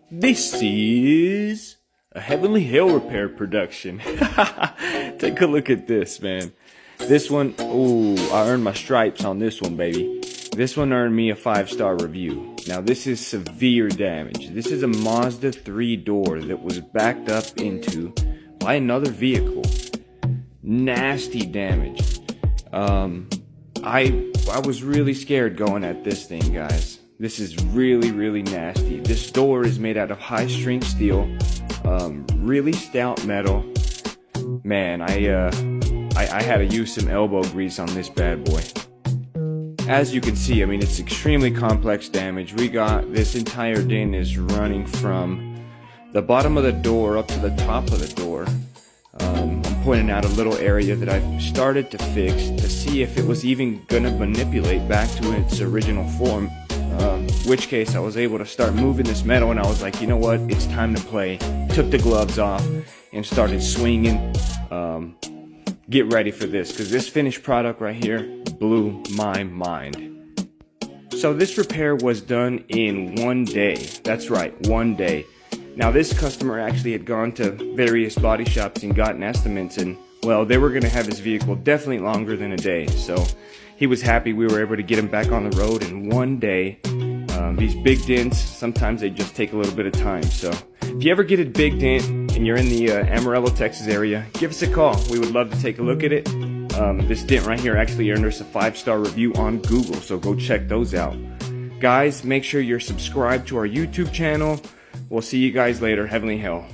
This is a Heavenly Hell Repair production. Take a look at this, man. This one, ooh, I earned my stripes on this one, baby. This one earned me a 5-star review. Now, this is severe damage. This is a Mazda 3-door that was backed up into by another vehicle. Nasty damage. I was really scared going at this thing, guys. This is really, really nasty. This door is made out of high-strength steel, really stout metal. Man, I had to use some elbow grease on this bad boy. As you can see, I mean, it's extremely complex damage. We got this entire dent is running from the bottom of the door up to the top of the door. I'm pointing out a little area that I've started to fix to see if it was even gonna manipulate back to its original form. Which case I was able to start moving this metal, and I was like, you know what, it's time to play. Took the gloves off and started swinging. Get ready for this, because this finished product right here blew my mind. So this repair was done in 1 day. That's right, 1 day. Now this customer actually had gone to various body shops and gotten estimates, and well, they were going to have his vehicle definitely longer than a day. So he was happy we were able to get him back on the road in 1 day. These big dents, sometimes they just take a little bit of time. So if you ever get a big dent and you're in the Amarillo, Texas area, give us a call. We would love to take a look at it. This dent right here actually earned us a 5-star review on Google, so go check those out. Guys, make sure you're subscribed to our YouTube channel. We'll see you guys later. Heavenly Hell.